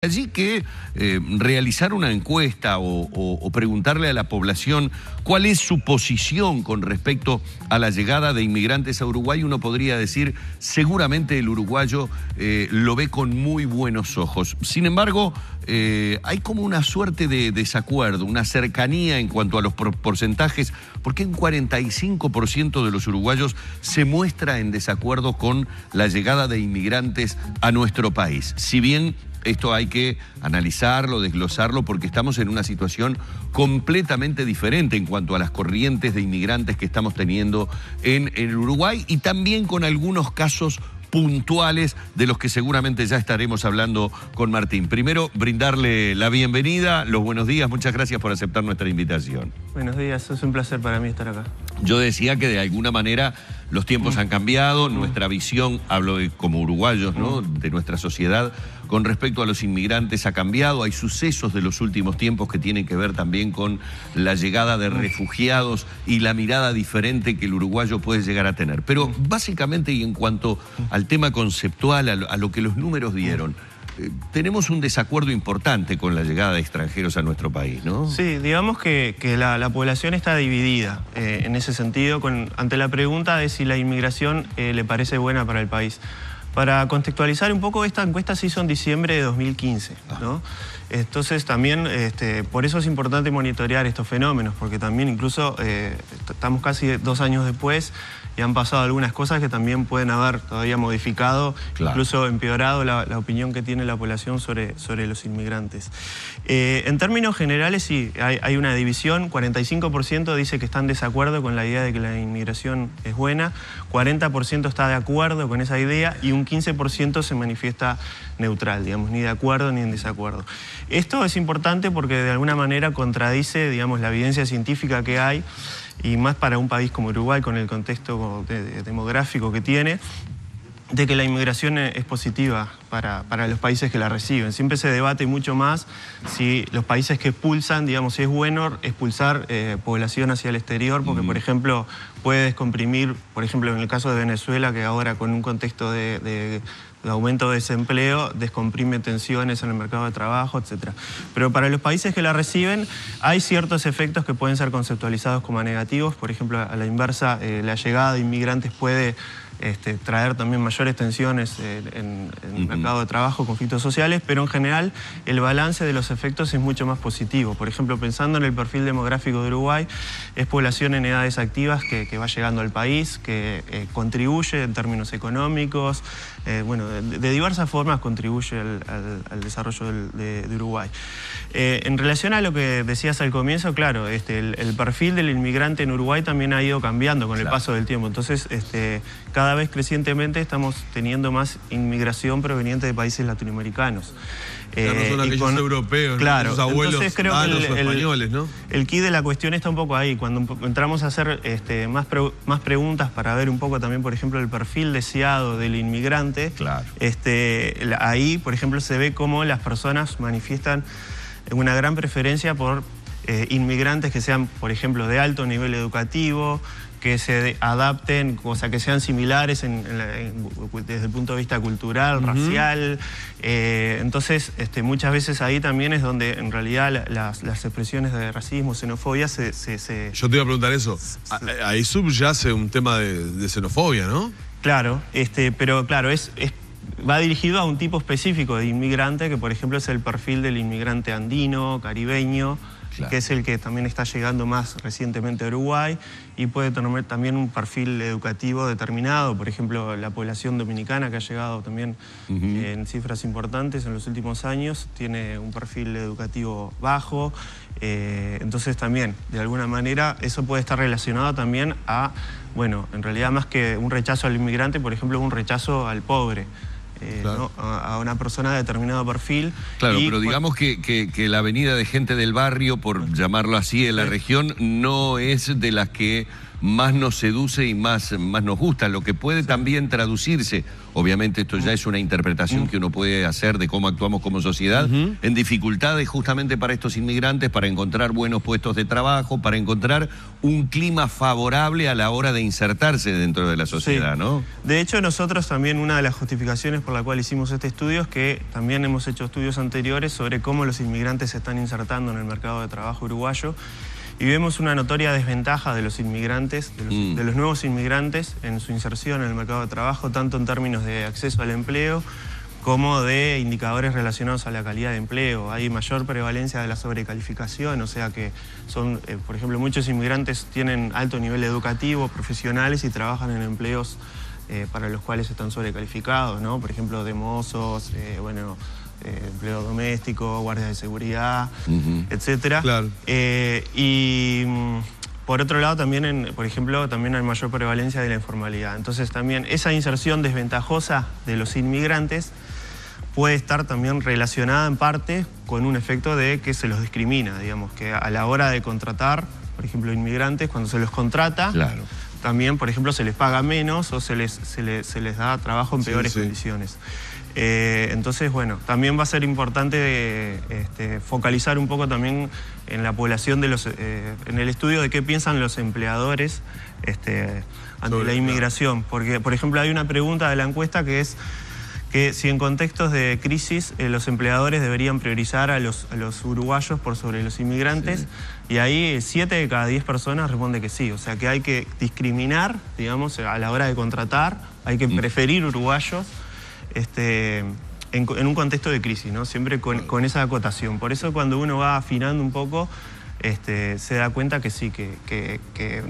Allí que realizar una encuesta o preguntarle a la población cuál es su posición con respecto a la llegada de inmigrantes a Uruguay, uno podría decir seguramente el uruguayo lo ve con muy buenos ojos. Sin embargo, hay como una suerte de desacuerdo, una cercanía en cuanto a los porcentajes, porque un 45% de los uruguayos se muestra en desacuerdo con la llegada de inmigrantes a nuestro país. Si bien esto hay que analizarlo, desglosarlo, porque estamos en una situación completamente diferente en cuanto a las corrientes de inmigrantes que estamos teniendo en el Uruguay y también con algunos casos puntuales de los que seguramente ya estaremos hablando con Martín. Primero, brindarle la bienvenida, los buenos días, muchas gracias por aceptar nuestra invitación. Buenos días, es un placer para mí estar acá. Yo decía que de alguna manera los tiempos han cambiado, nuestra visión, hablo como uruguayos, ¿no?, de nuestra sociedad con respecto a los inmigrantes ha cambiado, hay sucesos de los últimos tiempos que tienen que ver también con la llegada de refugiados y la mirada diferente que el uruguayo puede llegar a tener. Pero básicamente y en cuanto al tema conceptual, a lo que los números dieron, tenemos un desacuerdo importante con la llegada de extranjeros a nuestro país, ¿no? Sí, digamos que la población está dividida en ese sentido ante la pregunta de si la inmigración le parece buena para el país. Para contextualizar un poco, esta encuesta se hizo en diciembre de 2015, ¿no? Entonces también, por eso es importante monitorear estos fenómenos, porque también incluso estamos casi 2 años después y han pasado algunas cosas que también pueden haber todavía modificado, incluso empeorado la opinión que tiene la población sobre los inmigrantes. En términos generales, sí, hay una división. 45% dice que están en desacuerdo con la idea de que la inmigración es buena, 40% está de acuerdo con esa idea y un 15% se manifiesta neutral, digamos, ni de acuerdo ni en desacuerdo. Esto es importante porque de alguna manera contradice, digamos, la evidencia científica que hay, y más para un país como Uruguay, con el contexto demográfico que tiene, de que la inmigración es positiva para los países que la reciben. Siempre se debate mucho más si los países que expulsan, digamos, si es bueno expulsar población hacia el exterior, porque, por ejemplo, puede descomprimir, por ejemplo, en el caso de Venezuela, que ahora con un contexto de aumento de desempleo, descomprime tensiones en el mercado de trabajo, etc. Pero para los países que la reciben hay ciertos efectos que pueden ser conceptualizados como negativos. Por ejemplo, a la inversa, la llegada de inmigrantes puede traer también mayores tensiones en el mercado de trabajo, conflictos sociales, pero en general el balance de los efectos es mucho más positivo. Por ejemplo, pensando en el perfil demográfico de Uruguay, es población en edades activas que va llegando al país, que contribuye en términos económicos, bueno, de diversas formas contribuye al desarrollo de Uruguay. En relación a lo que decías al comienzo, claro, el perfil del inmigrante en Uruguay también ha ido cambiando con el paso del tiempo. Entonces, cada vez crecientemente estamos teniendo más inmigración proveniente de países latinoamericanos. Ya no son aquellos europeos, claro, ¿no? Sus abuelos, entonces creo que españoles, ¿no? El quid de la cuestión está un poco ahí. Cuando entramos a hacer más preguntas para ver un poco también, por ejemplo, el perfil deseado del inmigrante, ahí, por ejemplo, se ve cómo las personas manifiestan una gran preferencia por inmigrantes que sean, por ejemplo, de alto nivel educativo, que se adapten, o sea, que sean similares desde el punto de vista cultural, racial. Entonces, muchas veces ahí también es donde en realidad las expresiones de racismo, xenofobia Yo te iba a preguntar eso. Ahí subyace un tema de xenofobia, ¿no? Claro, pero claro, va dirigido a un tipo específico de inmigrante, que por ejemplo es el perfil del inmigrante andino, caribeño, que es el que también está llegando más recientemente a Uruguay, y puede tener también un perfil educativo determinado. Por ejemplo, la población dominicana, que ha llegado también en cifras importantes en los últimos años, tiene un perfil educativo bajo. Entonces también, de alguna manera, eso puede estar relacionado también a, bueno, en realidad más que un rechazo al inmigrante, por ejemplo, un rechazo al pobre. ¿no? A una persona de determinado perfil. Claro, pero digamos que la venida de gente del barrio, por llamarlo así, en la región, no es de las que más nos seduce y más nos gusta, lo que puede también traducirse, obviamente esto ya es una interpretación que uno puede hacer de cómo actuamos como sociedad, en dificultades justamente para estos inmigrantes, para encontrar buenos puestos de trabajo, para encontrar un clima favorable a la hora de insertarse dentro de la sociedad, sí. ¿no? De hecho, nosotros también, una de las justificaciones por la cual hicimos este estudio es que también hemos hecho estudios anteriores sobre cómo los inmigrantes se están insertando en el mercado de trabajo uruguayo, y vemos una notoria desventaja de los inmigrantes, de los nuevos inmigrantes en su inserción en el mercado de trabajo, tanto en términos de acceso al empleo como de indicadores relacionados a la calidad de empleo. Hay mayor prevalencia de la sobrecalificación, o sea que son, por ejemplo, muchos inmigrantes tienen alto nivel educativo, profesionales y trabajan en empleos para los cuales están sobrecalificados, ¿no? Por ejemplo, de mozos, empleo doméstico, guardias de seguridad, etcétera. Claro. Y por otro lado también, por ejemplo, también hay mayor prevalencia de la informalidad. Entonces también esa inserción desventajosa de los inmigrantes puede estar también relacionada en parte con un efecto de que se los discrimina, digamos, que a la hora de contratar, por ejemplo, inmigrantes, cuando se los contrata, claro, también, por ejemplo, se les paga menos o se les da trabajo en peores condiciones. Entonces, bueno, también va a ser importante focalizar un poco también en la población en el estudio de qué piensan los empleadores ante la inmigración. Porque, por ejemplo, hay una pregunta de la encuesta que es que si en contextos de crisis los empleadores deberían priorizar a los uruguayos por sobre los inmigrantes, y ahí 7 de cada 10 personas responde que sí. O sea que hay que discriminar, digamos, a la hora de contratar, hay que preferir uruguayos en un contexto de crisis, ¿no? Siempre con esa acotación. Por eso cuando uno va afinando un poco, se da cuenta que sí, que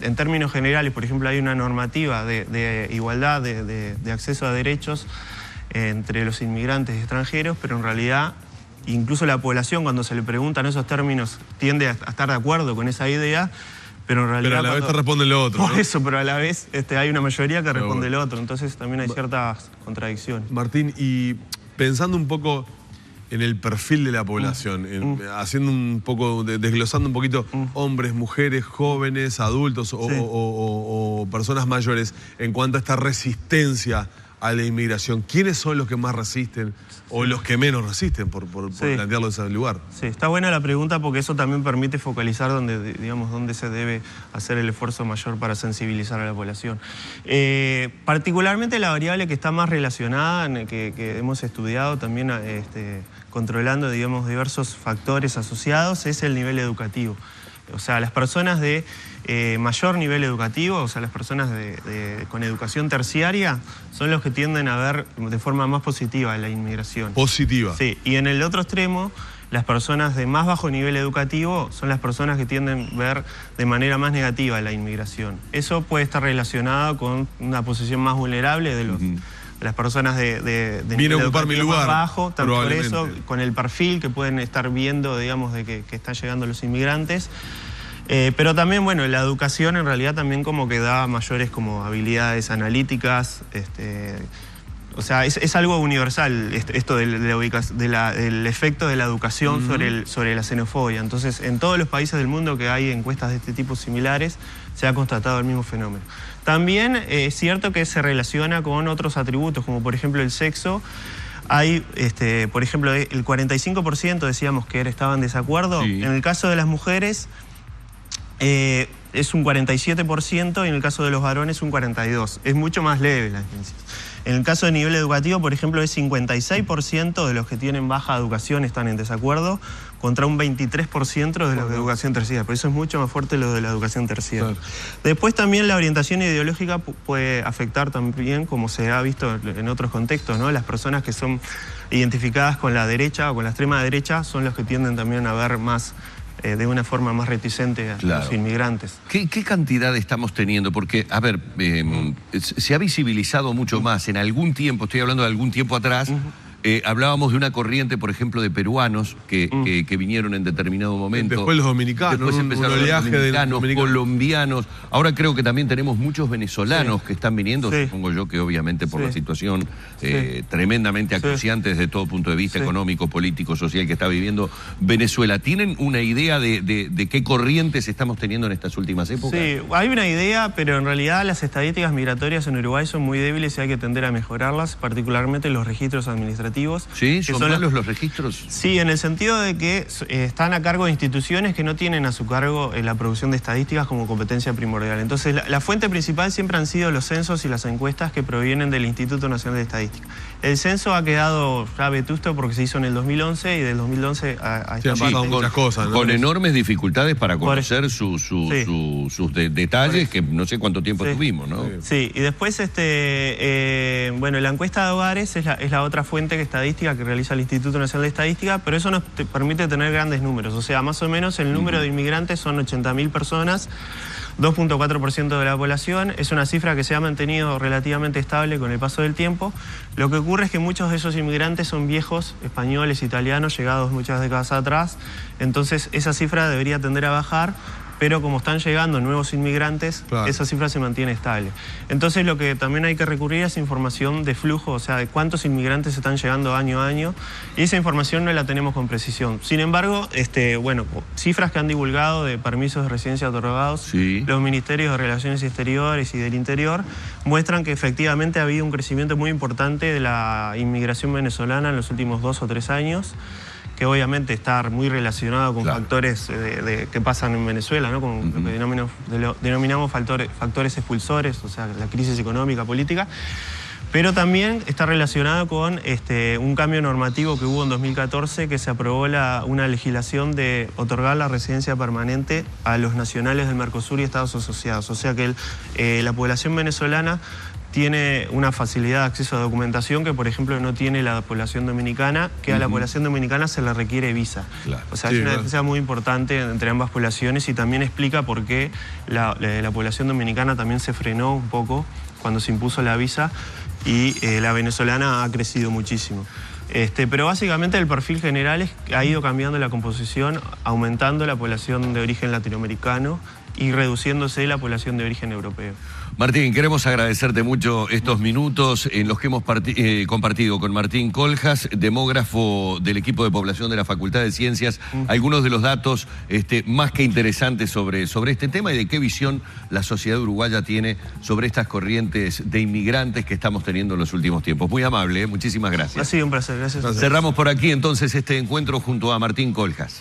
en términos generales, por ejemplo, hay una normativa de igualdad de acceso a derechos entre los inmigrantes y extranjeros, pero en realidad incluso la población, cuando se le preguntan esos términos, tiende a estar de acuerdo con esa idea, pero en realidad... Pero a la vez te responde lo otro, Por ¿no? eso, pero a la vez hay una mayoría que responde lo otro, entonces también hay ciertas contradicciones. Martín, y pensando un poco en el perfil de la población, haciendo un poco, desglosando un poquito hombres, mujeres, jóvenes, adultos o personas mayores, en cuanto a esta resistencia a la inmigración, ¿quiénes son los que más resisten o los que menos resisten, por plantearlo en ese lugar? Sí, está buena la pregunta porque eso también permite focalizar dónde se debe hacer el esfuerzo mayor para sensibilizar a la población. Particularmente la variable que está más relacionada, que hemos estudiado también controlando, digamos, diversos factores asociados, es el nivel educativo. O sea, las personas de mayor nivel educativo, o sea, las personas con educación terciaria, son los que tienden a ver de forma más positiva la inmigración. Positiva. Sí, y en el otro extremo, las personas de más bajo nivel educativo son las personas que tienden a ver de manera más negativa la inmigración. Eso puede estar relacionado con una posición más vulnerable de las personas de Viene a ocupar mi lugar, más bajo, tanto por eso, con el perfil que pueden estar viendo, digamos, de que están llegando los inmigrantes. Pero también, bueno, la educación en realidad también como que da mayores como habilidades analíticas, o sea, es algo universal esto del efecto de la educación sobre la xenofobia. Entonces, en todos los países del mundo que hay encuestas de este tipo similares, se ha constatado el mismo fenómeno. También es cierto que se relaciona con otros atributos, como por ejemplo el sexo. Hay, por ejemplo, el 45% decíamos que estaba en desacuerdo. Sí. En el caso de las mujeres es un 47% y en el caso de los varones un 42%. Es mucho más leve la diferencia. En el caso de nivel educativo, por ejemplo, es 56% de los que tienen baja educación están en desacuerdo, contra un 23% de los de educación terciaria. Por eso es mucho más fuerte lo de la educación terciaria. Claro. Después también la orientación ideológica puede afectar también, como se ha visto en otros contextos, ¿no? Las personas que son identificadas con la derecha o con la extrema derecha son los que tienden también a ver más de una forma más reticente a los inmigrantes. ¿Qué cantidad estamos teniendo? Porque, a ver, se ha visibilizado mucho más en algún tiempo, estoy hablando de algún tiempo atrás, Hablábamos de una corriente, por ejemplo, de peruanos que vinieron en determinado momento. Después los dominicanos, después empezaron un oleaje de dominicanos, colombianos. Ahora creo que también tenemos muchos venezolanos que están viniendo, supongo yo que obviamente por la situación tremendamente acuciante desde todo punto de vista económico, político, social que está viviendo Venezuela. ¿Tienen una idea de qué corrientes estamos teniendo en estas últimas épocas? Sí, hay una idea, pero en realidad las estadísticas migratorias en Uruguay son muy débiles y hay que tender a mejorarlas, particularmente los registros administrativos. ¿Sí? ¿Son malos los registros? Sí, en el sentido de que están a cargo de instituciones que no tienen a su cargo la producción de estadísticas como competencia primordial. Entonces, la fuente principal siempre han sido los censos y las encuestas que provienen del Instituto Nacional de Estadística. El censo ha quedado ya vetusto porque se hizo en el 2011 y del 2011 a esta parte... muchas cosas, ¿no? Con enormes dificultades para conocer sus detalles, que no sé cuánto tiempo tuvimos, ¿no? Sí, y después, bueno, la encuesta de hogares es la otra fuente estadística que realiza el Instituto Nacional de Estadística, pero eso nos permite tener grandes números. O sea, más o menos el número de inmigrantes son 80.000 personas, 2.4% de la población. Es una cifra que se ha mantenido relativamente estable con el paso del tiempo. Lo que ocurre es que muchos de esos inmigrantes son viejos, españoles, italianos, llegados muchas décadas atrás. Entonces esa cifra debería tender a bajar, pero como están llegando nuevos inmigrantes, esa cifra se mantiene estable. Entonces lo que también hay que recurrir es información de flujo, o sea, de cuántos inmigrantes están llegando año a año, y esa información no la tenemos con precisión. Sin embargo, bueno, cifras que han divulgado de permisos de residencia otorgados, los ministerios de Relaciones Exteriores y del Interior, muestran que efectivamente ha habido un crecimiento muy importante de la inmigración venezolana en los últimos 2 o 3 años, que obviamente está muy relacionado con factores que pasan en Venezuela, ¿no? Con lo que denominamos factores expulsores, o sea, la crisis económica, política, pero también está relacionado con un cambio normativo que hubo en 2014, que se aprobó una legislación de otorgar la residencia permanente a los nacionales del Mercosur y Estados asociados, o sea que la población venezolana tiene una facilidad de acceso a documentación que, por ejemplo, no tiene la población dominicana, que a la población dominicana se le requiere visa. O sea, hay una diferencia muy importante entre ambas poblaciones y también explica por qué la población dominicana también se frenó un poco cuando se impuso la visa y la venezolana ha crecido muchísimo. Pero básicamente el perfil general ha ido cambiando la composición, aumentando la población de origen latinoamericano y reduciéndose la población de origen europeo. Martín, queremos agradecerte mucho estos minutos en los que hemos compartido con Martín Coljas, demógrafo del equipo de población de la Facultad de Ciencias, algunos de los datos más que interesantes sobre este tema y de qué visión la sociedad uruguaya tiene sobre estas corrientes de inmigrantes que estamos teniendo en los últimos tiempos. Muy amable, muchísimas gracias. Ha sido un placer, gracias. Cerramos por aquí entonces este encuentro junto a Martín Coljas.